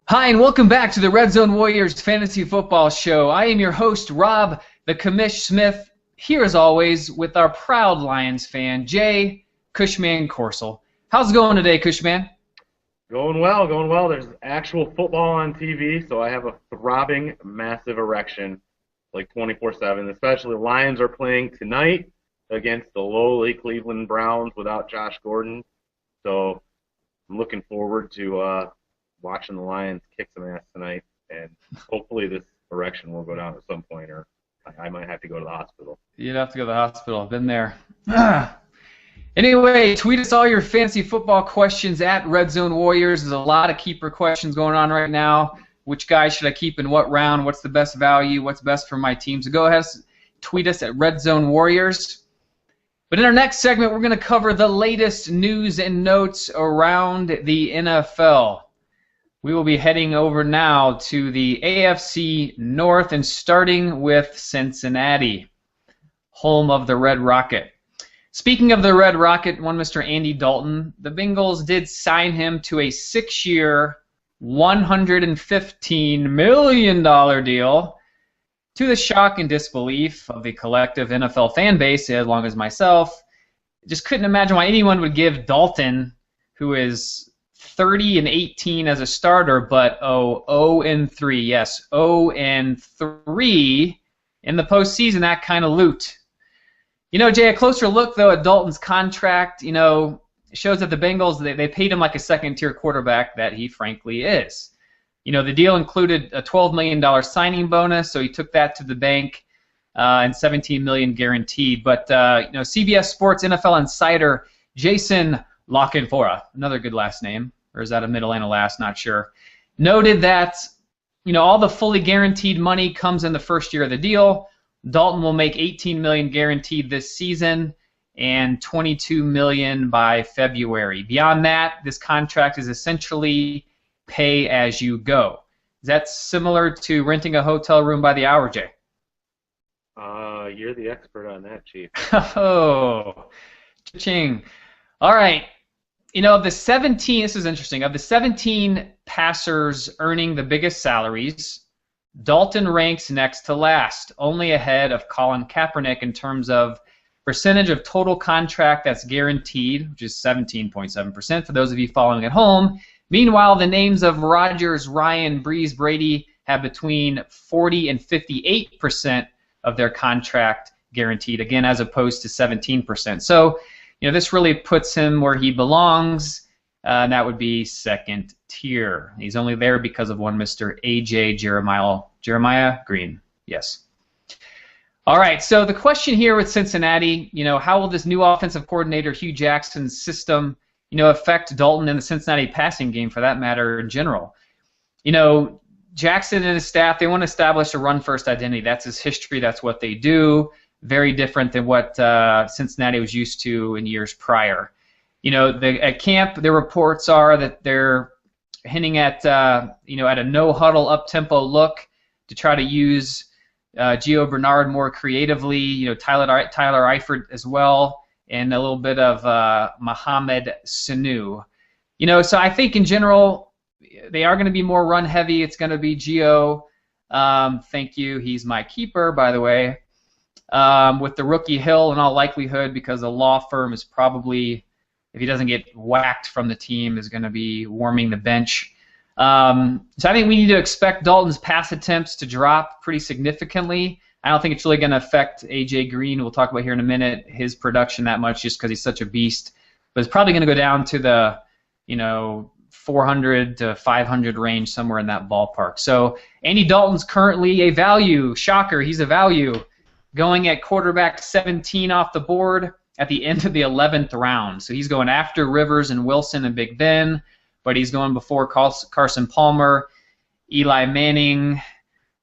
Hi, and welcome back to the Red Zone Warriors Fantasy Football Show. I am your host, Rob the Commish Smith, here as always with our proud Lions fan, Jay Cushman Coursel. How's it going today, Cushman? Going well, going well. There's actual football on TV, so I have a throbbing, massive erection, like 24/7. Especially the Lions are playing tonight against the lowly Cleveland Browns without Josh Gordon. So I'm looking forward to watching the Lions kick some ass tonight, and hopefully this erection will go down at some point, or I might have to go to the hospital. You'd have to go to the hospital. I've been there. Anyway, tweet us all your fantasy football questions at Red Zone Warriors. There's a lot of keeper questions going on right now. Which guy should I keep in what round? What's the best value? What's best for my team? So go ahead, tweet us at Red Zone Warriors. But in our next segment, we're going to cover the latest news and notes around the NFL. We will be heading over now to the AFC North and starting with Cincinnati, home of the Red Rocket. Speaking of the Red Rocket, one Mr. Andy Dalton, the Bengals did sign him to a 6-year, $115 million deal, to the shock and disbelief of the collective NFL fan base, as long as myself. Just couldn't imagine why anyone would give Dalton, who is 30-18 as a starter, but 0-3, yes, 0-3 in the postseason, that kind of loot. You know, Jay, a closer look, though, at Dalton's contract, shows that the Bengals, they paid him like a second-tier quarterback that he frankly is. The deal included a $12 million signing bonus, so he took that to the bank, and $17 million guaranteed. But, CBS Sports NFL insider Jason La Canfora, another good last name, or is that a middle and a last, not sure, noted that, all the fully guaranteed money comes in the first year of the deal. Dalton will make $18 million guaranteed this season and $22 million by February. Beyond that, this contract is essentially pay as you go. Is that similar to renting a hotel room by the hour, Jay? You're the expert on that, Chief. Oh, cha-ching. All right. Of the 17, this is interesting, of the 17 passers earning the biggest salaries, Dalton ranks next to last, only ahead of Colin Kaepernick in terms of percentage of total contract that's guaranteed, which is 17.7% for those of you following at home. Meanwhile, the names of Rodgers, Ryan, Breeze, Brady have between 40 and 58% of their contract guaranteed, again, as opposed to 17%. So, this really puts him where he belongs, and that would be second tier. He's only there because of one Mr. A.J. Jeremiah Green. Yes. All right, so the question here with Cincinnati, how will this new offensive coordinator, Hugh Jackson's system, affect Dalton and the Cincinnati passing game, for that matter, in general? Jackson and his staff, they want to establish a run-first identity. That's his history. That's what they do. Very different than what Cincinnati was used to in years prior. At camp, the reports are that they're hinting at, at a no-huddle, up-tempo look to try to use Gio Bernard more creatively, Tyler Eifert as well, and a little bit of Mohamed Sanu. So I think in general, they are going to be more run-heavy. It's going to be Gio. Thank you. He's my keeper, by the way. With the rookie Hill in all likelihood, because the law firm is probably, if he doesn't get whacked from the team, is going to be warming the bench. So I think we need to expect Dalton's pass attempts to drop pretty significantly. I don't think it's really going to affect A.J. Green, we'll talk about here in a minute, his production that much just because he's such a beast. But it's probably going to go down to the, 400 to 500 range, somewhere in that ballpark. So Andy Dalton's currently a value. Shocker, he's a value. Going at quarterback 17 off the board at the end of the 11th round. So he's going after Rivers and Wilson and Big Ben, but he's going before Carson Palmer, Eli Manning,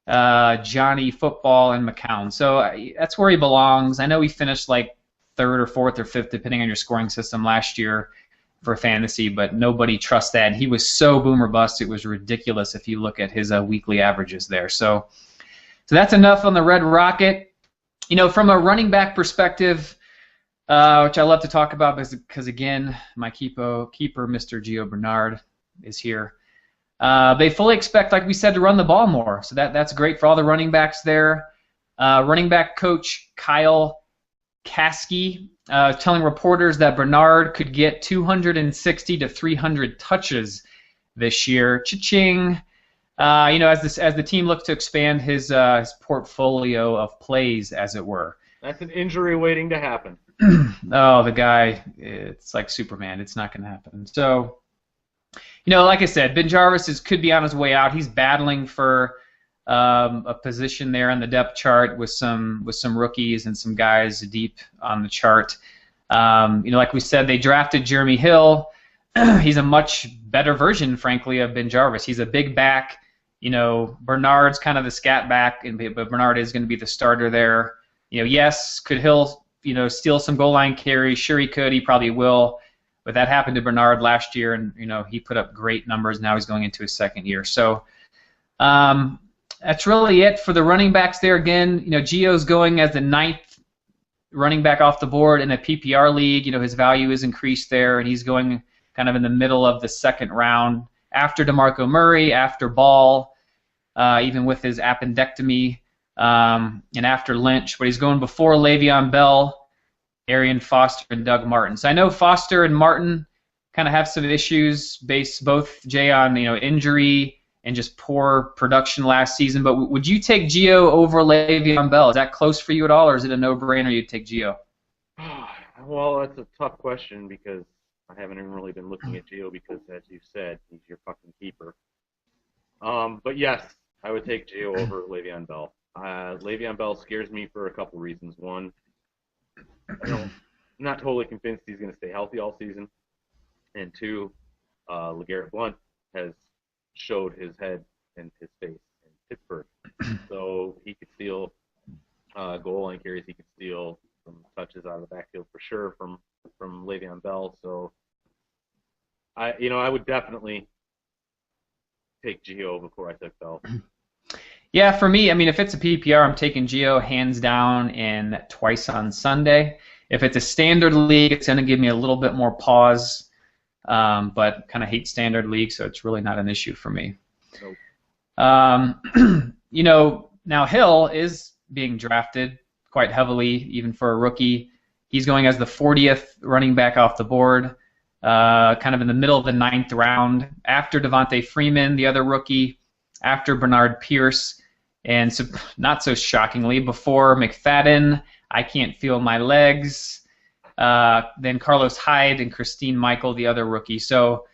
Johnny Football, and McCown. So that's where he belongs. I know he finished like third or fourth or fifth, depending on your scoring system last year for fantasy, but nobody trusts that. And he was so boom or bust, it was ridiculous if you look at his weekly averages there. So that's enough on the Red Rocket. From a running back perspective, which I love to talk about because again, my keeper, Mr. Gio Bernard, is here. They fully expect, like we said, to run the ball more. So that's great for all the running backs there. Running back coach Kyle Kasky telling reporters that Bernard could get 260 to 300 touches this year. Cha-ching. As the team looks to expand his portfolio of plays, as it were. That's an injury waiting to happen. Oh, the guy, it's like Superman. It's not going to happen. So, like I said, Ben Jarvis could be on his way out. He's battling for a position there on the depth chart with some rookies and some guys deep on the chart. Like we said, they drafted Jeremy Hill. He's a much better version, frankly, of Ben Jarvis. He's a big back. Bernard's kind of the scat back, but Bernard is going to be the starter there. Yes, could Hill, steal some goal line carries? Sure, he could. He probably will. But that happened to Bernard last year, and he put up great numbers. Now he's going into his second year. So that's really it for the running backs there. Again, Gio's going as the 9th running back off the board in a PPR league. His value is increased there, and he's going kind of in the middle of the second round after DeMarco Murray, after Ball, even with his appendectomy, and after Lynch. But he's going before Le'Veon Bell, Arian Foster, and Doug Martin. So I know Foster and Martin kind of have some issues based both, Jay, on injury and just poor production last season. But would you take Gio over Le'Veon Bell? Is that close for you at all, or is it a no-brainer you'd take Gio? Well, that's a tough question because I haven't even really been looking at Gio because, as you said, he's your fucking keeper. But yes, I would take Gio over Le'Veon Bell. Le'Veon Bell scares me for a couple reasons. One, I'm not totally convinced he's going to stay healthy all season. And two, LeGarrette Blount has showed his head and his face in Pittsburgh. So he could steal goal line carries. He could steal some touches out of the backfield for sure from Le'Veon Bell. So I would definitely take Gio before I took Bell. Yeah, for me, if it's a PPR, I'm taking Gio hands down and twice on Sunday. If it's a standard league, it's going to give me a little bit more pause, but kind of hate standard league, so it's really not an issue for me. Nope. Now Hill is being drafted quite heavily, even for a rookie. He's going as the 40th running back off the board, kind of in the middle of the 9th round, after Devontae Freeman, the other rookie, after Bernard Pierce, and so, not so shockingly, before McFadden, I Can't Feel My Legs, then Carlos Hyde and Christine Michael, the other rookie. So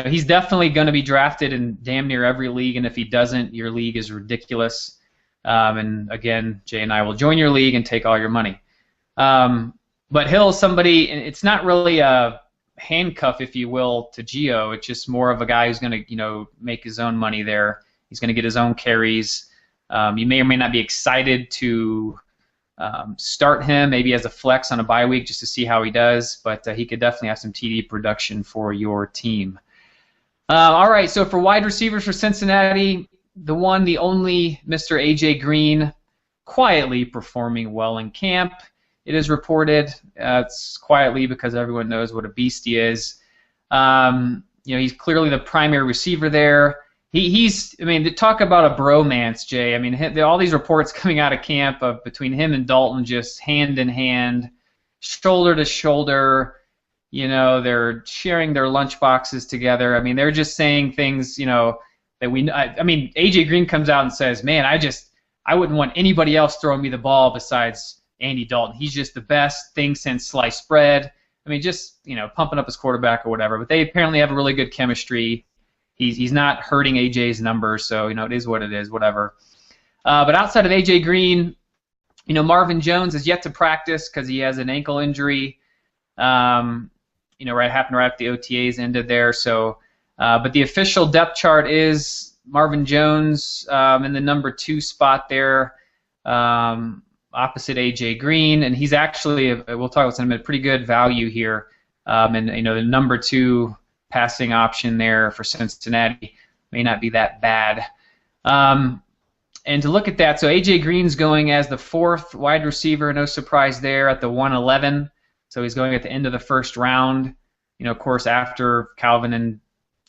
he's definitely going to be drafted in damn near every league, and if he doesn't, your league is ridiculous. And again, Jay and I will join your league and take all your money. But Hill is somebody, and it's not really a handcuff, if you will, to Gio. It's just more of a guy who's going to, make his own money there. He's going to get his own carries. You may or may not be excited to start him, maybe as a flex on a bye week, just to see how he does. But he could definitely have some TD production for your team. All right, so for wide receivers for Cincinnati, the one, the only Mr. A.J. Green, quietly performing well in camp. It is reported. It's quietly because everyone knows what a beast he is. He's clearly the primary receiver there. To talk about a bromance, Jay. All these reports coming out of camp of between him and Dalton, just hand in hand, shoulder to shoulder. They're sharing their lunch boxes together. They're just saying things, that we. AJ Green comes out and says, "Man, I wouldn't want anybody else throwing me the ball besides Andy Dalton. He's just the best thing since sliced bread." Pumping up his quarterback or whatever. But they apparently have a really good chemistry. He's not hurting AJ's numbers, so it is what it is, whatever. But outside of AJ Green, Marvin Jones is yet to practice because he has an ankle injury. Happened right after the OTAs ended there. So, but the official depth chart is Marvin Jones in the number 2 spot there, opposite AJ Green, and he's actually, we'll talk about this in a minute, pretty good value here, and the number 2 passing option there for Cincinnati may not be that bad. And to look at that, so A.J. Green's going as the 4th wide receiver, no surprise there, at the 111. So he's going at the end of the first round. Of course, after Calvin and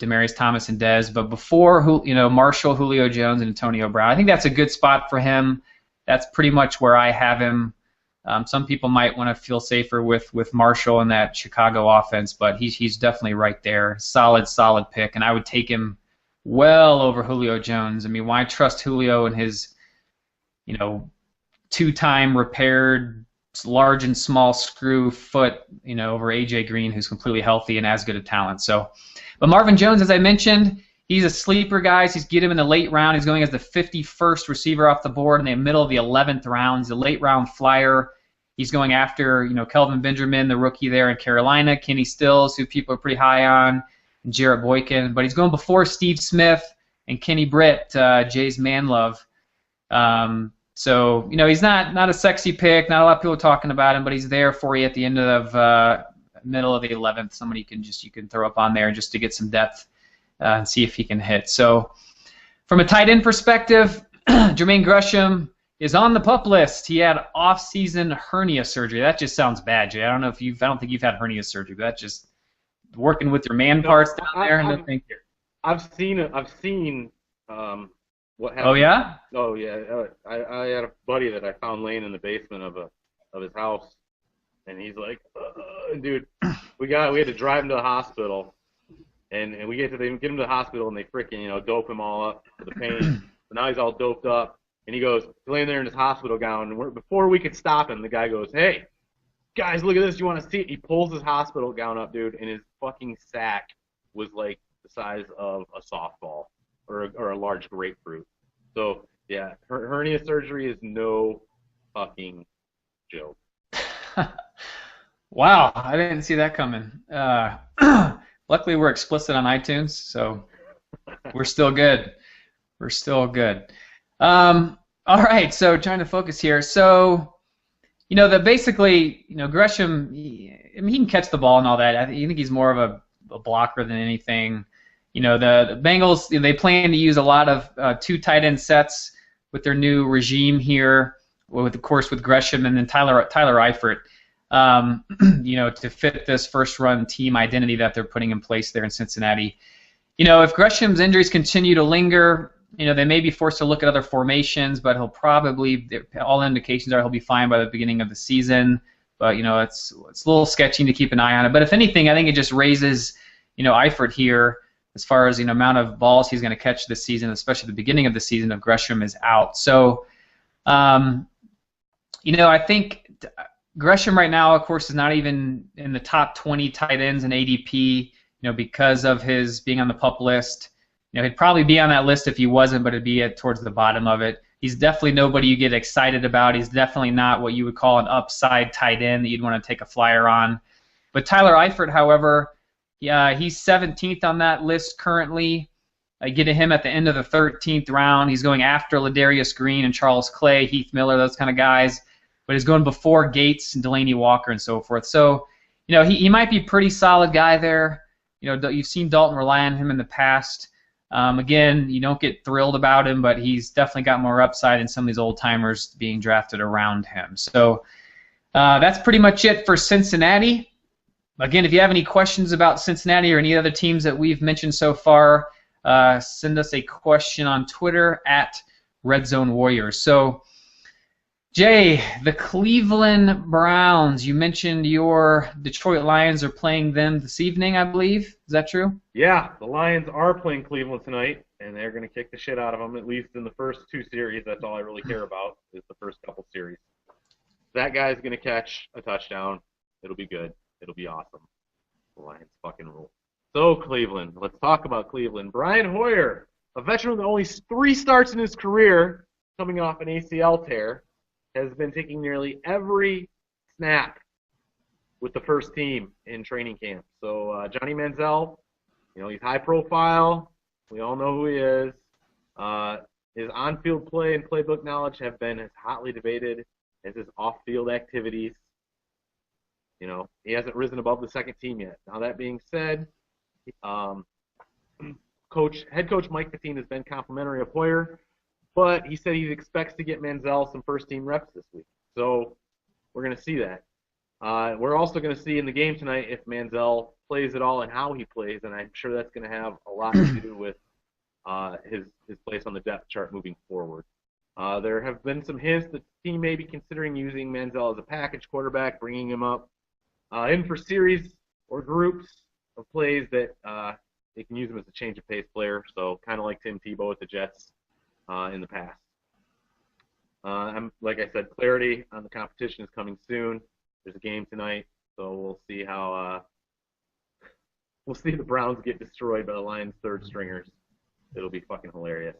Demaryius Thomas and Dez, but before Marshall, Julio Jones, and Antonio Brown. I think that's a good spot for him. That's pretty much where I have him. Some people might want to feel safer with Marshall in that Chicago offense, but he's definitely right there. Solid pick, and I would take him well over Julio Jones. I mean, why trust Julio and his, two-time repaired large and small screw foot, over A.J. Green, who's completely healthy and as good a talent. So, but Marvin Jones, as I mentioned, he's a sleeper, guys. He's get him in the late round. He's going as the 51st receiver off the board in the middle of the 11th round. He's a late round flyer. He's going after, Kelvin Benjamin, the rookie there in Carolina, Kenny Stills, who people are pretty high on, and Jarrett Boykin. But he's going before Steve Smith and Kenny Britt, Jay's man love. So, he's not a sexy pick. Not a lot of people talking about him, but he's there for you at the end of middle of the 11th. Somebody you can throw up on there just to get some depth and see if he can hit. So, from a tight end perspective, Jermaine Gresham is on the PUP list. He had off-season hernia surgery. That just sounds bad, Jay. I don't think you've had hernia surgery, but that's just working with your man parts down there. I've seen what happened. Oh yeah? Oh yeah. I had a buddy that I found laying in the basement of his house, and he's like, dude, we had to drive him to the hospital, and we get him to the hospital, and they freaking dope him all up for the pain. But now he's all doped up, and he goes, he's laying there in his hospital gown, and before we could stop him, the guy goes, hey, guys, look at this. You want to see it? He pulls his hospital gown up, dude, and his fucking sack was like the size of a softball or a large grapefruit. So, yeah, hernia surgery is no fucking joke. Wow, I didn't see that coming. Luckily, we're explicit on iTunes, so we're still good. We're still good. All right, so trying to focus here. So, Gresham, he can catch the ball and all that. I think he's more of a blocker than anything. The Bengals, they plan to use a lot of two tight end sets with their new regime here, of course, with Gresham and then Tyler Eifert, to fit this first-run team identity that they're putting in place there in Cincinnati. If Gresham's injuries continue to linger, they may be forced to look at other formations, but he'll probably, all indications are he'll be fine by the beginning of the season. But, it's a little sketchy to keep an eye on it. But if anything, I think it just raises, Eifert here as far as, amount of balls he's going to catch this season, especially the beginning of the season if Gresham is out. So, I think Gresham right now, of course, is not even in the top 20 tight ends in ADP, because of his being on the PUP list. He'd probably be on that list if he wasn't, but it'd be towards the bottom of it. He's definitely nobody you get excited about. He's definitely not what you would call an upside tight end that you'd want to take a flyer on. But Tyler Eifert, however, he's 17th on that list currently. I get to him at the end of the 13th round. He's going after Ladarius Green and Charles Clay, Heath Miller, those kind of guys. But he's going before Gates and Delaney Walker and so forth. So, he might be a pretty solid guy there. You've seen Dalton rely on him in the past. Again, you don't get thrilled about him, but he's definitely got more upside than some of these old-timers being drafted around him. So that's pretty much it for Cincinnati. Again, if you have any questions about Cincinnati or any other teams that we've mentioned so far, send us a question on Twitter at Red Zone Warriors. So, Jay, the Cleveland Browns, you mentioned your Detroit Lions are playing them this evening, I believe. Is that true? Yeah, the Lions are playing Cleveland tonight, and they're going to kick the shit out of them, at least in the first two series. That's all I really care about is the first couple series. That guy's going to catch a touchdown. It'll be good. It'll be awesome. The Lions fucking rule. So, Cleveland. Let's talk about Cleveland. Brian Hoyer, a veteran with only 3 starts in his career, coming off an ACL tear, has been taking nearly every snap with the first team in training camp. So Johnny Manziel, he's high profile. We all know who he is. His on-field play and playbook knowledge have been as hotly debated as his off-field activities. He hasn't risen above the second team yet. Now that being said, head coach Mike Pettine has been complimentary of Hoyer, but he said he expects to get Manziel some first-team reps this week. So we're going to see that. We're also going to see in the game tonight if Manziel plays at all and how he plays, and I'm sure that's going to have a lot to do with his place on the depth chart moving forward. There have been some hints that the team may be considering using Manziel as a package quarterback, bringing him up in for series or groups of plays that they can use him as a change of pace player, so kind of like Tim Tebow at the Jets in the past. Like I said, clarity on the competition is coming soon. There's a game tonight, so we'll see how we'll see the Browns get destroyed by the Lions' third stringers. It'll be fucking hilarious.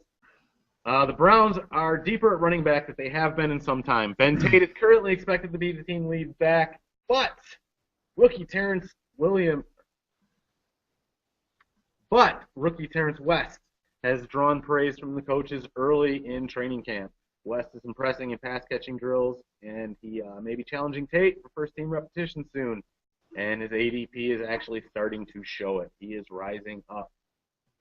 The Browns are deeper at running back than they have been in some time. Ben Tate is currently expected to be the team lead back, but rookie Terrence West has drawn praise from the coaches early in training camp. West is impressing in pass-catching drills, and he may be challenging Tate for first-team repetition soon. And his ADP is actually starting to show it. He is rising up.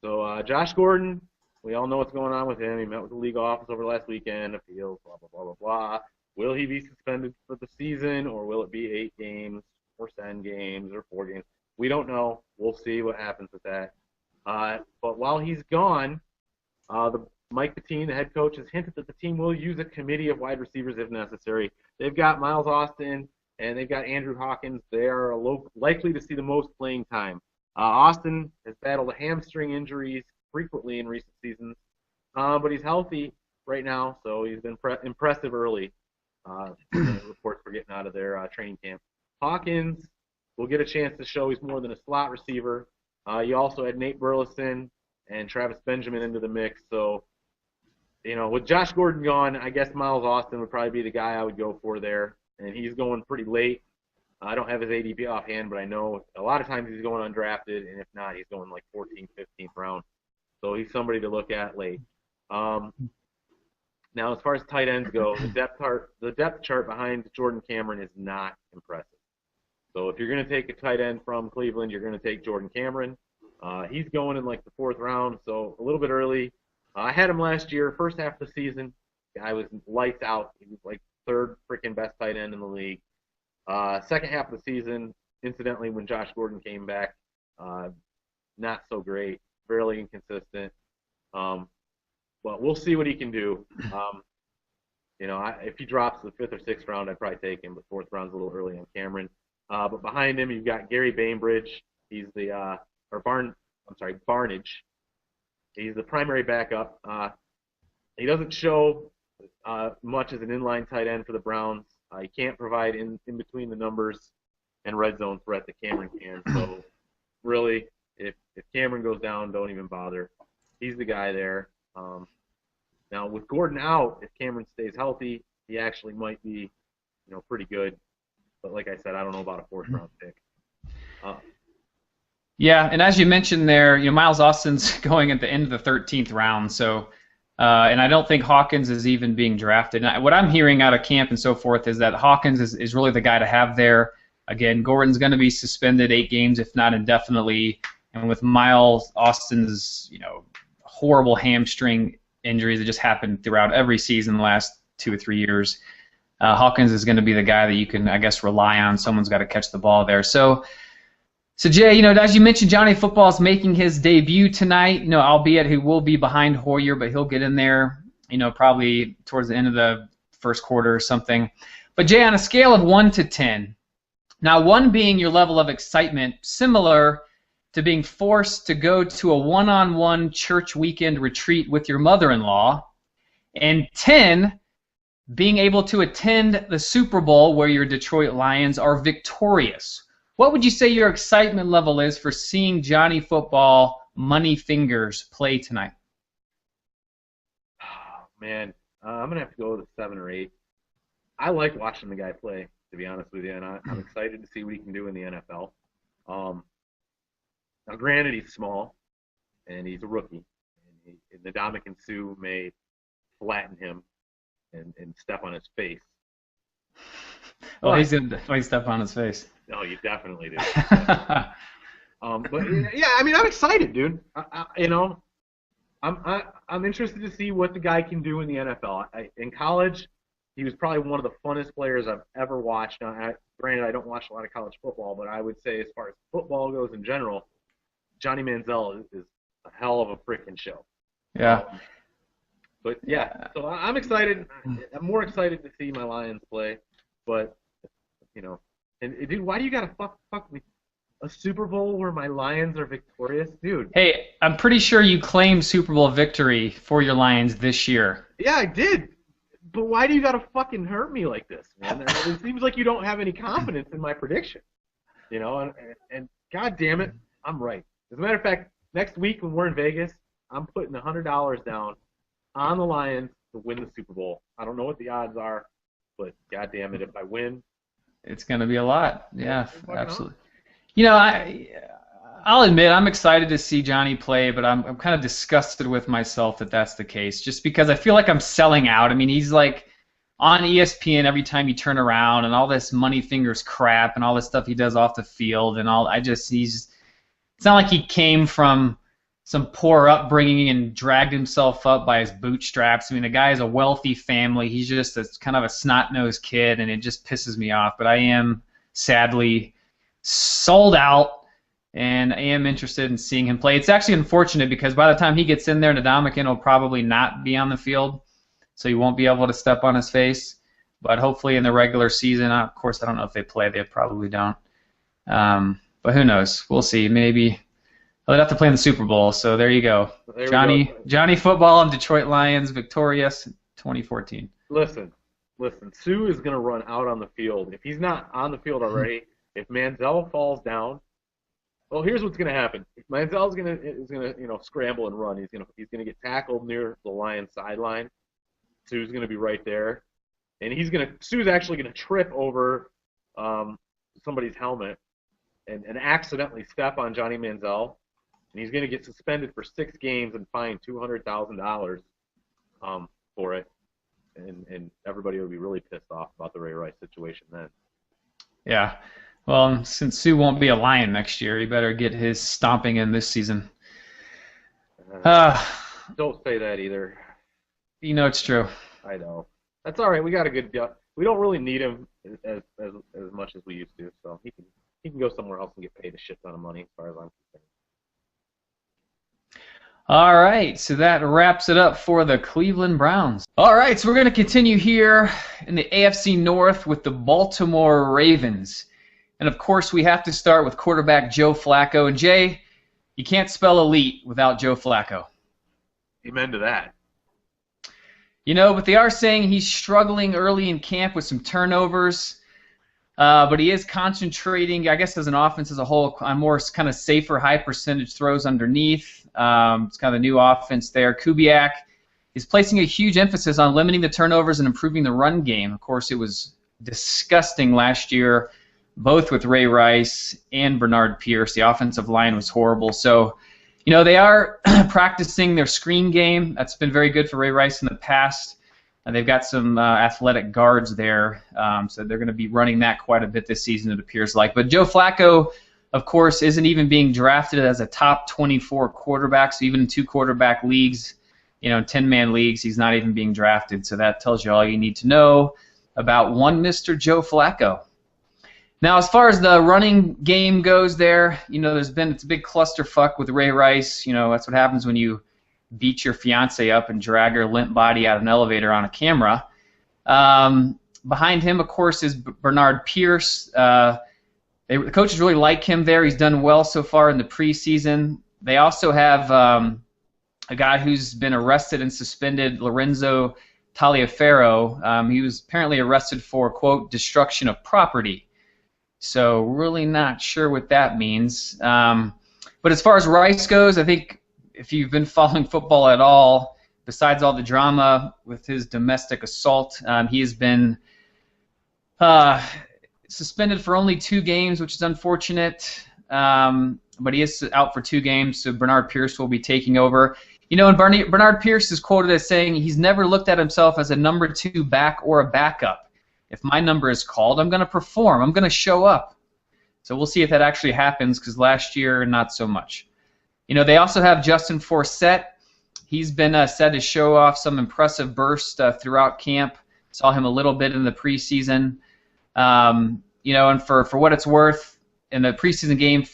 So Josh Gordon, we all know what's going on with him. He met with the league office over last weekend, appeals, blah, blah, blah, blah, blah. Will he be suspended for the season, or will it be 8 games, or 10 games, or 4 games? We don't know. We'll see what happens with that. But while he's gone, Mike Pettine, the head coach, has hinted that the team will use a committee of wide receivers if necessary. They've got Miles Austin, and they've got Andrew Hawkins. They are likely to see the most playing time. Austin has battled hamstring injuries frequently in recent seasons, but he's healthy right now, so he's been impressive early. Reports for getting out of their training camp. Hawkins will get a chance to show he's more than a slot receiver. You also had Nate Burleson and Travis Benjamin into the mix, so with Josh Gordon gone, I guess Miles Austin would probably be the guy I would go for there, and he's going pretty late. I don't have his ADP offhand, but I know a lot of times he's going undrafted, and if not, he's going like 14th, 15th round. So he's somebody to look at late. Now, as far as tight ends go, the depth chart behind Jordan Cameron is not impressive. So if you're going to take a tight end from Cleveland, you're going to take Jordan Cameron. He's going in like the 4th round, so a little bit early. I had him last year, first half of the season. Guy was lights out. He was like 3rd freaking best tight end in the league. Second half of the season, incidentally, when Josh Gordon came back, not so great, fairly inconsistent. But we'll see what he can do. If he drops to the 5th or 6th round, I'd probably take him, but 4th round's a little early on Cameron. But behind him, you've got Gary Bainbridge. He's Barnage. He's the primary backup. He doesn't show much as an inline tight end for the Browns. He can't provide in between the numbers and red zone threat that Cameron can. So really, if Cameron goes down, don't even bother. He's the guy there. Now with Gordon out, if Cameron stays healthy, he actually might be, pretty good. But like I said, I don't know about a 4th round pick. Yeah, and as you mentioned there, Miles Austin's going at the end of the 13th round, so and I don't think Hawkins is even being drafted. And what I'm hearing out of camp and so forth is that Hawkins is really the guy to have there. Again, Gordon's going to be suspended 8 games, if not indefinitely, and with Miles Austin's horrible hamstring injuries that just happened throughout every season the last 2 or 3 years, Hawkins is going to be the guy that you can, I guess, rely on. Someone's got to catch the ball there. So Jay, as you mentioned, Johnny Football is making his debut tonight. Albeit he will be behind Hoyer, but he'll get in there, probably towards the end of the first quarter or something. But Jay, on a scale of 1 to 10, now 1 being your level of excitement, similar to being forced to go to a one-on-one church weekend retreat with your mother-in-law, and 10 being able to attend the Super Bowl where your Detroit Lions are victorious. What would you say your excitement level is for seeing Johnny Football Money Fingers play tonight? Oh, man, I'm going to have to go with a 7 or 8. I like watching the guy play, to be honest with you, and I'm excited to see what he can do in the NFL. Now, granted, he's small, and he's a rookie. And the Ndamukong Suh may flatten him and step on his face. Oh, he's going to step on his face. No, you definitely do. But yeah, I'm excited, dude. I'm interested to see what the guy can do in the NFL. In college, he was probably one of the funnest players I've ever watched. Now, granted, I don't watch a lot of college football, but I would say as far as football goes in general, Johnny Manziel is a hell of a freaking show. Yeah. But yeah, so I'm excited. I'm more excited to see my Lions play. But and dude, why do you gotta fuck me? A Super Bowl where my Lions are victorious, dude. Hey, I'm pretty sure you claimed Super Bowl victory for your Lions this year. Yeah, I did. But why do you gotta fucking hurt me like this, man? It seems like you don't have any confidence in my prediction. And god damn it, I'm right. As a matter of fact, next week when we're in Vegas, I'm putting $100 down on the Lions to win the Super Bowl. I don't know what the odds are, but god damn it, if I win, it's gonna be a lot. Yeah, absolutely. I'll admit I'm excited to see Johnny play, but I'm kind of disgusted with myself that that's the case. Just because I feel like I'm selling out. I mean, he's like on ESPN every time you turn around, and all this money fingers crap, and all this stuff he does off the field, and all. It's not like he came from some poor upbringing and dragged himself up by his bootstraps. I mean, the guy has a wealthy family. He's just kind of a snot-nosed kid, and it just pisses me off. But I am sadly sold out, and I am interested in seeing him play. It's actually unfortunate because by the time he gets in there, Ndamukong will probably not be on the field, so he won't be able to step on his face. But hopefully in the regular season, of course, I don't know if they play. They probably don't. But who knows? We'll see. Maybe they'll have to play in the Super Bowl, so there you go. Johnny Football and Detroit Lions victorious 2014. Listen. Sue is going to run out on the field. If he's not on the field already, if Manziel falls down, well, here's what's going to happen. Manziel is going to scramble and run. He's going to get tackled near the Lions sideline. Sue's going to be right there, and Sue's actually going to trip over somebody's helmet and accidentally step on Johnny Manziel, and he's going to get suspended for 6 games and fined $200,000 for it, and everybody will be really pissed off about the Ray Rice situation then. Yeah. Well, since Sue won't be a Lion next year, he better get his stomping in this season. Don't say that either. You know it's true. I know. That's all right. We got a good guy. We don't really need him as much as we used to, so he can go somewhere else and get paid a shit ton of money as far as I'm concerned. All right, so that wraps it up for the Cleveland Browns. All right, so we're going to continue here in the AFC North with the Baltimore Ravens. And, of course, we have to start with quarterback Joe Flacco. And, Jay, you can't spell elite without Joe Flacco. Amen to that. But they are saying he's struggling early in camp with some turnovers. But he is concentrating, I guess, as an offense as a whole, on more kind of safer, high-percentage throws underneath. It's kind of a new offense there. Kubiak is placing a huge emphasis on limiting the turnovers and improving the run game. Of course, it was disgusting last year, both with Ray Rice and Bernard Pierce. The offensive line was horrible. So, they are practicing their screen game. That's been very good for Ray Rice in the past. And they've got some athletic guards there, so they're going to be running that quite a bit this season, it appears like. But Joe Flacco, of course, isn't even being drafted as a top 24 quarterback, so even in 2 quarterback leagues, 10-man leagues, he's not even being drafted. So that tells you all you need to know about one Mr. Joe Flacco. Now, as far as the running game goes there, it's a big clusterfuck with Ray Rice. That's what happens when you beat your fiance up and drag her limp body out of an elevator on a camera. Behind him, of course, is Bernard Pierce. The coaches really like him there. He's done well so far in the preseason. They also have a guy who's been arrested and suspended, Lorenzo Taliaferro. He was apparently arrested for, quote, destruction of property. So really not sure what that means. But as far as Rice goes, I think if you've been following football at all, besides all the drama with his domestic assault, he has been suspended for only 2 games, which is unfortunate. But he is out for 2 games, so Bernard Pierce will be taking over. And Bernard Pierce is quoted as saying he's never looked at himself as a number 2 back or a backup. If my number is called, I'm going to perform. I'm going to show up. So we'll see if that actually happens, because last year, not so much. They also have Justin Forsett. He's been said to show off some impressive bursts throughout camp. Saw him a little bit in the preseason. And for what it's worth, in the preseason game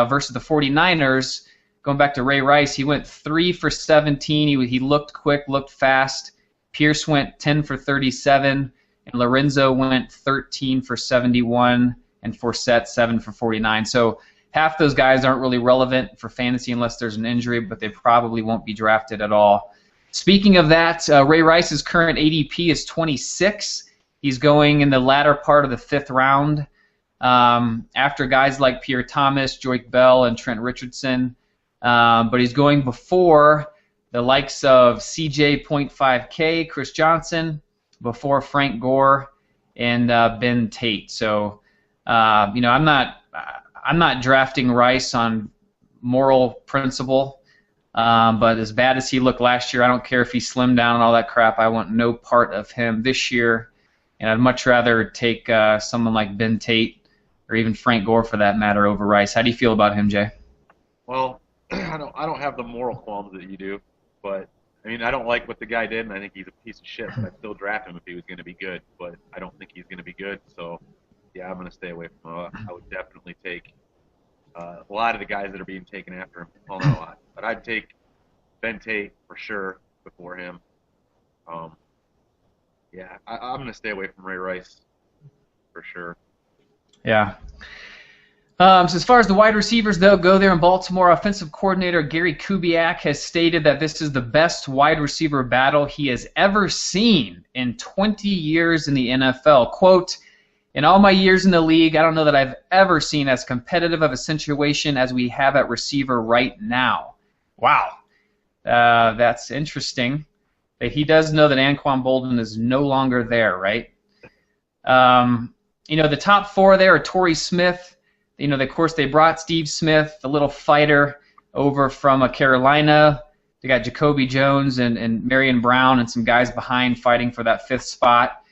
versus the 49ers, going back to Ray Rice, he went 3 for 17. He looked quick, looked fast. Pierce went 10 for 37, and Lorenzo went 13 for 71, and Forsett 7 for 49. So half those guys aren't really relevant for fantasy unless there's an injury, but they probably won't be drafted at all. Speaking of that, Ray Rice's current ADP is 26. He's going in the latter part of the 5th round after guys like Pierre Thomas, Joique Bell, and Trent Richardson. But he's going before the likes of CJ.5K, Chris Johnson, before Frank Gore, and Ben Tate. So, I'm not drafting Rice on moral principle. But as bad as he looked last year, I don't care if he slimmed down and all that crap. I want no part of him this year, and I'd much rather take someone like Ben Tate or even Frank Gore, for that matter, over Rice. How do you feel about him, Jay? Well, I don't have the moral qualms that you do, but I mean, I don't like what the guy did, and I think he's a piece of shit. But I'd still draft him if he was going to be good, but I don't think he's going to be good. So, yeah, I'm going to stay away from him. I would definitely take a lot of the guys that are being taken after him. Well, not a lot, but I'd take Ben Tate for sure before him. I'm going to stay away from Ray Rice for sure. Yeah. So as far as the wide receivers, though, go there in Baltimore. Offensive coordinator Gary Kubiak has stated that this is the best wide receiver battle he has ever seen in 20 years in the NFL. Quote, "In all my years in the league, I don't know that I've ever seen as competitive of a situation as we have at receiver right now." Wow. That's interesting. He does know that Anquan Boldin is no longer there, right? The top 4 there are Torrey Smith. Of course, they brought Steve Smith, the little fighter, over from Carolina. They got Jacoby Jones and Marion Brown and some guys behind fighting for that 5th spot.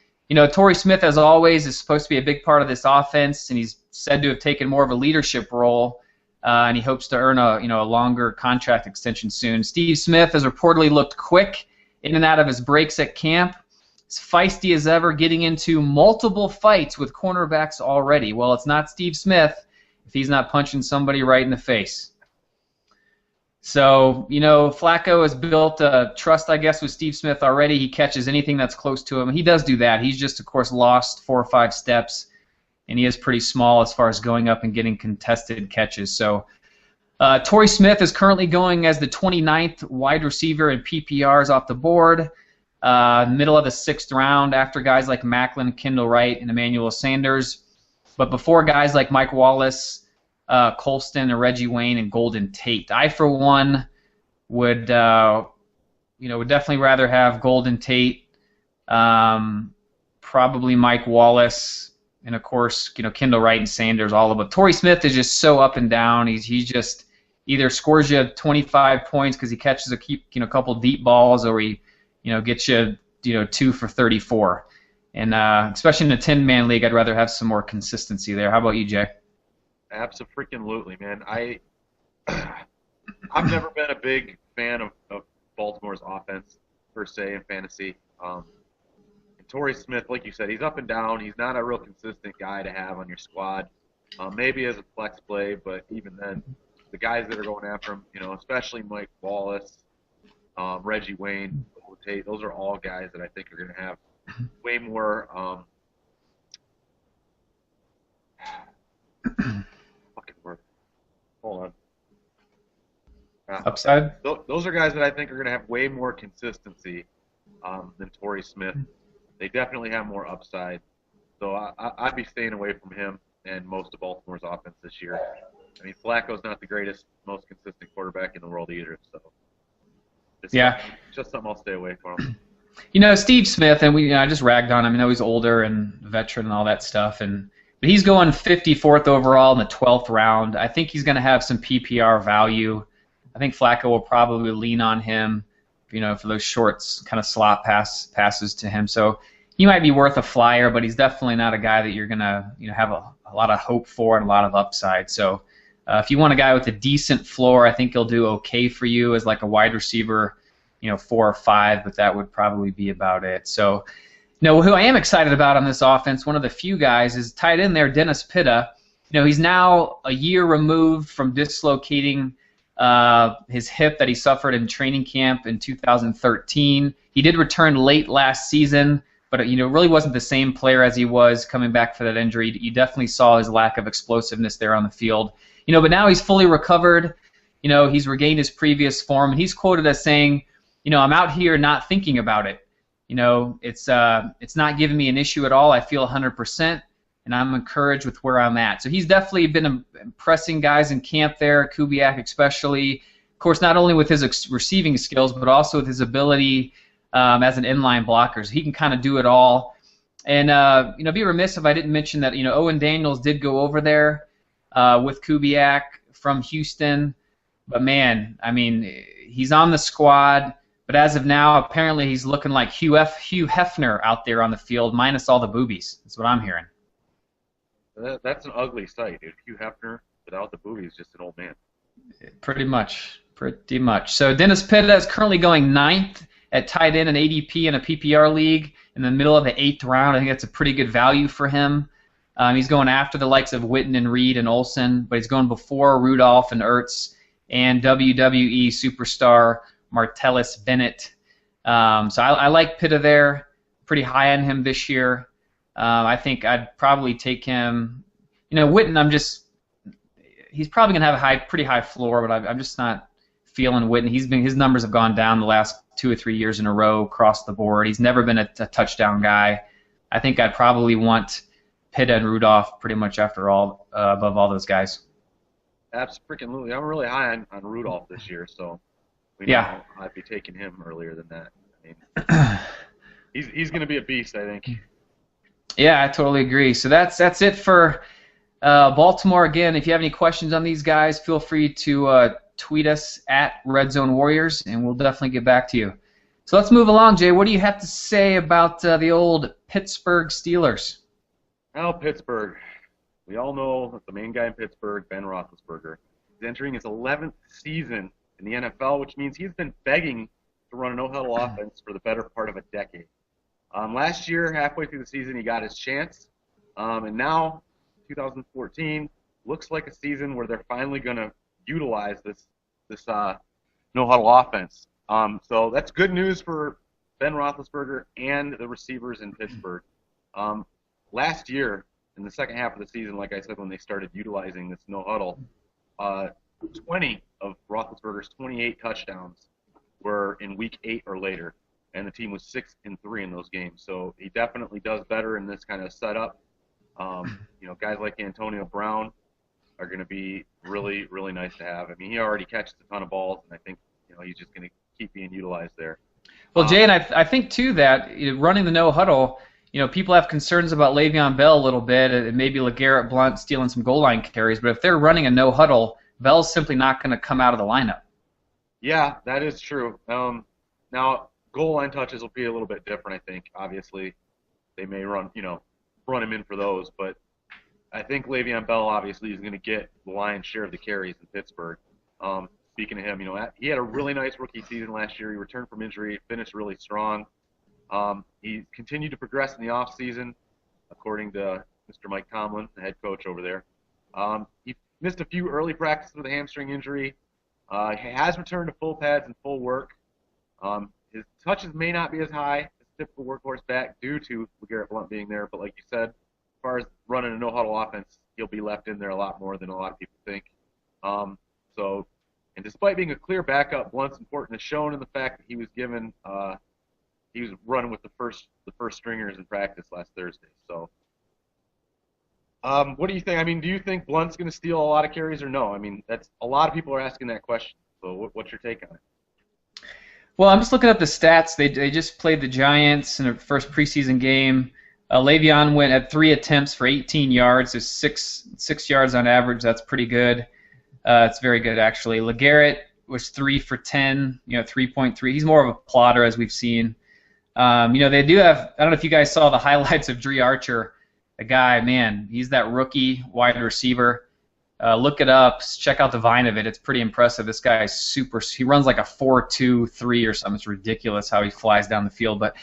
Torrey Smith, as always, is supposed to be a big part of this offense, and he's said to have taken more of a leadership role, and he hopes to earn a longer contract extension soon. Steve Smith has reportedly looked quick in and out of his breaks at camp. As feisty as ever, getting into multiple fights with cornerbacks already. Well, it's not Steve Smith if he's not punching somebody right in the face. So, Flacco has built a trust, I guess, with Steve Smith already. He catches anything that's close to him. He does do that. He's just, of course, lost 4 or 5 steps, and he is pretty small as far as going up and getting contested catches. So, Torrey Smith is currently going as the 29th wide receiver in PPRs off the board, middle of the 6th round, after guys like Macklin, Kendall Wright, and Emmanuel Sanders, but before guys like Mike Wallace, Colston, and Reggie Wayne, and Golden Tate. I, for one, would definitely rather have Golden Tate, probably Mike Wallace, and of course, Kendall Wright and Sanders, all of them. Torrey Smith is just so up and down. He just either scores you 25 points because he catches a couple deep balls, or he gets you 2 for 34. And especially in a 10-man league, I'd rather have some more consistency there. How about you, Jay? Absolutely, man. I've never been a big fan of Baltimore's offense per se in fantasy. And Torrey Smith, like you said, he's up and down. He's not a real consistent guy to have on your squad. Maybe as a flex play, but even then, the guys that are going after him, especially Mike Wallace, Reggie Wayne, Tate, those are all guys that I think are going to have way more fucking word. Hold on. Upside? Those are guys that I think are going to have way more consistency than Torrey Smith. They definitely have more upside. So I'd be staying away from him and most of Baltimore's offense this year. I mean, Flacco's not the greatest, most consistent quarterback in the world either. So it's just something I'll stay away from. Steve Smith, and I just ragged on him. I know he's older and a veteran and all that stuff, but he's going 54th overall in the 12th round. I think he's going to have some PPR value. I think Flacco will probably lean on him, for those short kind of slot passes to him. So he might be worth a flyer, but he's definitely not a guy that you're going to have a lot of hope for and a lot of upside. So if you want a guy with a decent floor, I think he'll do okay for you as like a wide receiver, 4 or 5, but that would probably be about it. So, No, who I am excited about on this offense, one of the few guys, is tied in there, Dennis Pitta. He's now a year removed from dislocating his hip that he suffered in training camp in 2013. He did return late last season, but really wasn't the same player as he was coming back for that injury. You definitely saw his lack of explosiveness there on the field. But now he's fully recovered. He's regained his previous form, and he's quoted as saying, I'm out here not thinking about it. It's not giving me an issue at all. I feel 100%, and I'm encouraged with where I'm at. So he's definitely been impressing guys in camp there, Kubiak especially. Of course, not only with his receiving skills, but also with his ability as an inline blocker. So he can kind of do it all. And be remiss if I didn't mention that Owen Daniels did go over there with Kubiak from Houston. But man, he's on the squad. But as of now, apparently he's looking like Hugh Hefner out there on the field, minus all the boobies. That's what I'm hearing. That's an ugly sight, dude. Hugh Hefner without the boobies, just an old man. Pretty much. So Dennis Pitta is currently going 9th at tight end and ADP in a PPR league in the middle of the 8th round. I think that's a pretty good value for him. He's going after the likes of Witten and Reed and Olsen, but he's going before Rudolph and Ertz and WWE superstar Martellus Bennett. So I like Pitta there. Pretty high on him this year. I think I'd probably take him. Witten, he's probably going to have a pretty high floor, but I'm just not feeling Witten. His numbers have gone down the last 2 or 3 years in a row across the board. He's never been a touchdown guy. I think I'd probably want Pitta and Rudolph pretty much above all those guys. Absolutely. I'm really high on Rudolph this year, so yeah, I'd be taking him earlier than that. He's going to be a beast, I think. Yeah, I totally agree. So that's it for Baltimore. Again, if you have any questions on these guys, feel free to tweet us at Red Zone Warriors, and we'll definitely get back to you. So let's move along, Jay. What do you have to say about the old Pittsburgh Steelers? Well, Pittsburgh. We all know that the main guy in Pittsburgh, Ben Roethlisberger, is entering his 11th season in the NFL, which means he's been begging to run a no-huddle offense for the better part of a decade. Last year, halfway through the season, he got his chance, and now, 2014, looks like a season where they're finally going to utilize this no-huddle offense. So that's good news for Ben Roethlisberger and the receivers in Pittsburgh. Last year, in the second half of the season, like I said, when they started utilizing this no-huddle, 20 of Roethlisberger's 28 touchdowns were in Week 8 or later, and the team was 6-3 in those games. So he definitely does better in this kind of setup. Guys like Antonio Brown are going to be really, really nice to have. He already catches a ton of balls, and I think he's just going to keep being utilized there. Well, Jay, and I think too that running the no huddle, people have concerns about Le'Veon Bell a little bit, and maybe LeGarrette Blount stealing some goal line carries. But if they're running a no huddle, Bell's simply not going to come out of the lineup. Yeah, that is true. Now, goal line touches will be a little bit different, I think. Obviously, they may run him in for those, but I think Le'Veon Bell obviously is going to get the lion's share of the carries in Pittsburgh. Speaking of him, he had a really nice rookie season last year. He returned from injury, finished really strong. He continued to progress in the offseason, according to Mr. Mike Tomlin, the head coach over there. He missed a few early practices with a hamstring injury. He has returned to full pads and full work. His touches may not be as high as typical workhorse back due to LeGarrette Blount being there, but like you said, as far as running a no-huddle offense, he'll be left in there a lot more than a lot of people think. And despite being a clear backup, Blount's important is shown in the fact that he was given he was running with the first stringers in practice last Thursday. So, what do you think? Do you think Blount's going to steal a lot of carries or no? That's a lot of people are asking that question. So, what's your take on it? Well, I'm just looking at the stats. They just played the Giants in their first preseason game. Le'Veon went at 3 attempts for 18 yards. So 6 yards on average. That's pretty good. It's very good, actually. LeGarrette was 3 for 10, 3.3. He's more of a plotter, as we've seen. They do have, I don't know if you guys saw the highlights of Dree Archer, a guy, man, he's that rookie wide receiver. Look it up. Check out the vine of it. It's pretty impressive. This guy is he runs like a 4.23 or something. It's ridiculous how he flies down the field. But,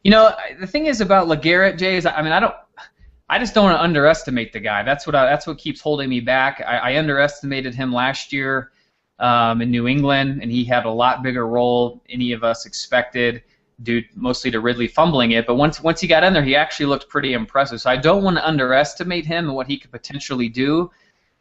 The thing is about LeGarrette, Jay, is I just don't want to underestimate the guy. That's what keeps holding me back. I underestimated him last year in New England, and he had a lot bigger role than any of us expected, due mostly to Ridley fumbling it. But once he got in there, he actually looked pretty impressive. So I don't want to underestimate him and what he could potentially do.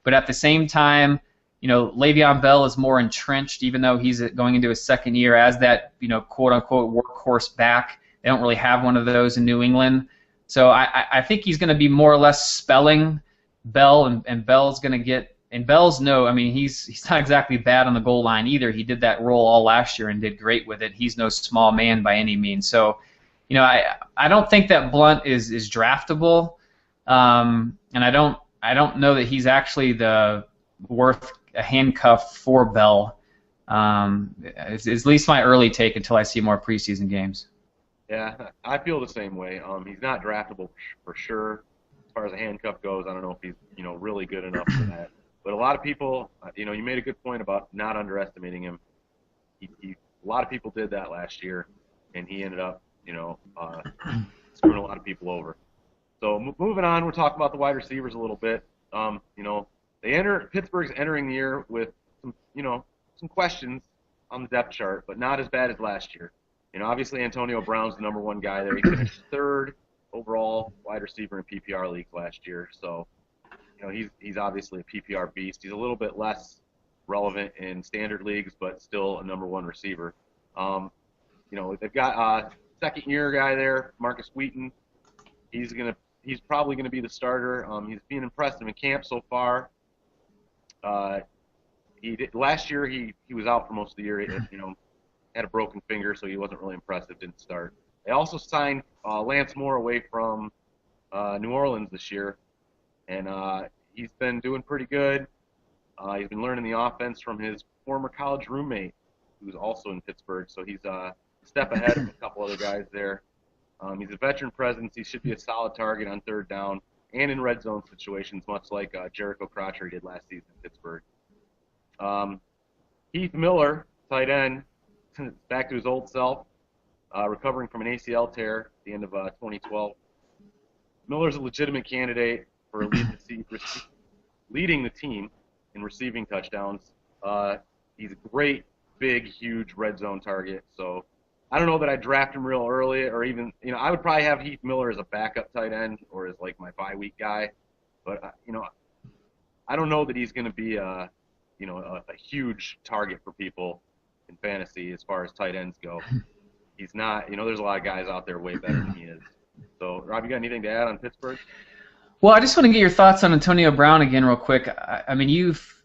But at the same time, Le'Veon Bell is more entrenched, even though he's going into his second year as that, quote unquote workhorse back. They don't really have one of those in New England. So I think he's going to be more or less spelling Bell, and Bell's going to get, and Bell's he's not exactly bad on the goal line either. He did that role all last year and did great with it. He's no small man by any means. So, I don't think that Blunt is draftable, and I don't know that he's actually worth a handcuff for Bell. It's at least my early take until I see more preseason games. Yeah, I feel the same way. He's not draftable for sure. As far as a handcuff goes, I don't know if he's really good enough for that. But a lot of people, you made a good point about not underestimating him. A lot of people did that last year, and he ended up, screwing a lot of people over. So moving on, we'll talk about the wide receivers a little bit. Pittsburgh's entering the year with some questions on the depth chart, but not as bad as last year. Obviously Antonio Brown's the number one guy there. He finished third overall wide receiver in PPR leagues last year. So, he's obviously a PPR beast. He's a little bit less relevant in standard leagues, but still a number one receiver. They've got a second-year guy there, Marcus Wheaton. He's probably gonna be the starter. He's being impressive in camp so far. Last year he was out for most of the year. Had a broken finger, so he wasn't really impressive. Didn't start. They also signed Lance Moore away from New Orleans this year, and he's been doing pretty good. He's been learning the offense from his former college roommate, who's also in Pittsburgh, so he's a step ahead of a couple other guys there. He's a veteran presence. He should be a solid target on third down and in red zone situations, much like Jericho Crotcher did last season in Pittsburgh. Heath Miller, tight end, back to his old self, recovering from an ACL tear at the end of 2012. Miller's a legitimate candidate for leading the team in receiving touchdowns. He's a great, big, huge red zone target. So I don't know that I'd draft him real early, or even, I would probably have Heath Miller as a backup tight end or as like my bye week guy. But, I don't know that he's going to be a huge target for people in fantasy as far as tight ends go. He's not, there's a lot of guys out there way better than he is. So, Rob, you got anything to add on Pittsburgh? Well, I just want to get your thoughts on Antonio Brown again real quick. You've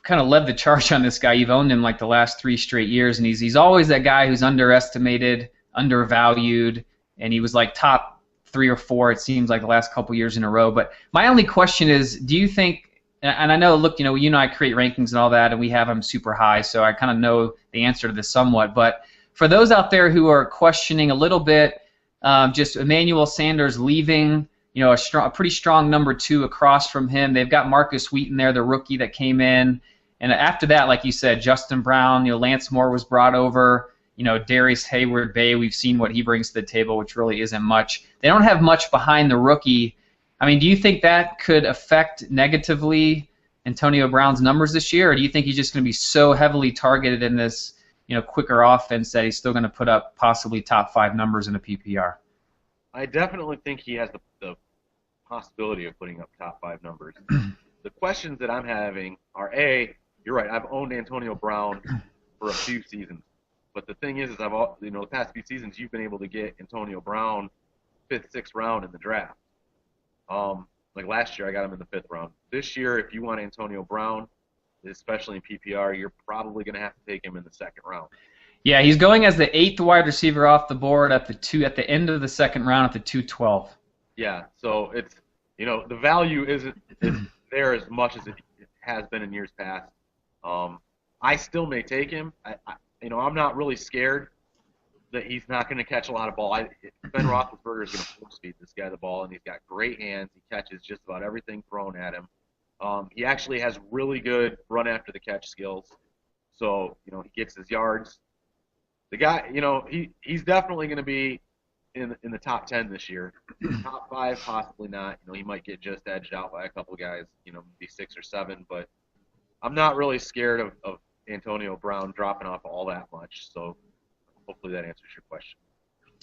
kind of led the charge on this guy. You've owned him like the last 3 straight years, and he's always that guy who's underestimated, undervalued, and he was like top 3 or 4, it seems like, the last couple years in a row. But my only question is, do you think, and I know, look, you and I create rankings and all that, and we have them super high, so I kind of know the answer to this somewhat. But for those out there who are questioning a little bit, just Emmanuel Sanders leaving, a pretty strong number 2 across from him. They've got Marcus Wheaton there, the rookie that came in. And after that, like you said, Justin Brown, Lance Moore was brought over. Darius Hayward-Bay, we've seen what he brings to the table, which really isn't much. They don't have much behind the rookie. Do you think that could affect negatively Antonio Brown's numbers this year, or do you think he's just going to be so heavily targeted in this, quicker offense that he's still going to put up possibly top 5 numbers in a PPR? I definitely think he has the possibility of putting up top 5 numbers. The questions that I'm having are, A, you're right, I've owned Antonio Brown for a few seasons. But the thing is the past few seasons you've been able to get Antonio Brown 5th, 6th round in the draft. Like last year I got him in the 5th round. This year, if you want Antonio Brown, especially in PPR, you're probably going to have to take him in the 2nd round. Yeah, he's going as the 8th wide receiver off the board at the end of the 2nd round at the 212. Yeah, so it's the value isn't there as much as it has been in years past. I still may take him. I'm not really scared that he's not going to catch a lot of ball. Ben Roethlisberger is going to force feed this guy the ball, and he's got great hands. He catches just about everything thrown at him. He actually has really good run after the catch skills. So, he gets his yards. The guy, he's definitely going to be in the top 10 this year. Top 5, possibly not. He might get just edged out by a couple guys. Be 6 or 7. But I'm not really scared of Antonio Brown dropping off all that much. So hopefully that answers your question.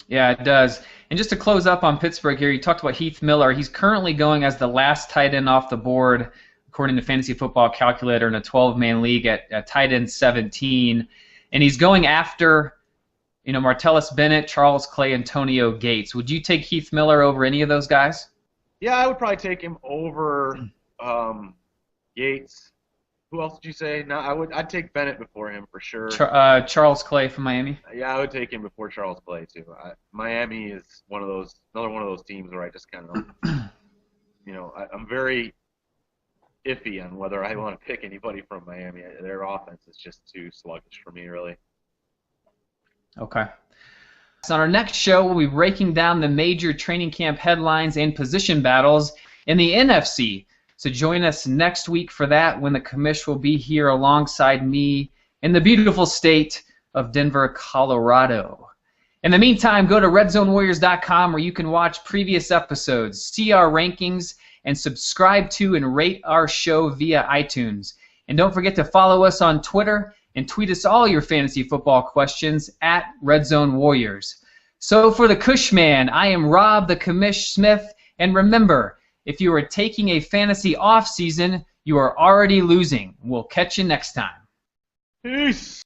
Yeah, it does. And just to close up on Pittsburgh here, you talked about Heath Miller. He's currently going as the last tight end off the board, according to Fantasy Football Calculator, in a 12-man league at tight end 17. And he's going after, Martellus Bennett, Charles Clay, Antonio Gates. Would you take Heath Miller over any of those guys? Yeah, I would probably take him over Gates. Who else did you say? No, I'd take Bennett before him for sure. Charles Clay from Miami. Yeah, I would take him before Charles Clay too. Miami is another one of those teams where I just kind of, I'm very iffy on whether I want to pick anybody from Miami. Their offense is just too sluggish for me, really. Okay. So on our next show, we'll be breaking down the major training camp headlines and position battles in the NFC. So join us next week for that, when the Commish will be here alongside me in the beautiful state of Denver, Colorado. In the meantime, go to redzonewarriors.com where you can watch previous episodes, see our rankings, and subscribe to and rate our show via iTunes. And don't forget to follow us on Twitter and tweet us all your fantasy football questions at RedZoneWarriors. So for the Kush Man, I am Rob the Commish Smith, and remember, if you are taking a fantasy off season, you are already losing. We'll catch you next time. Peace.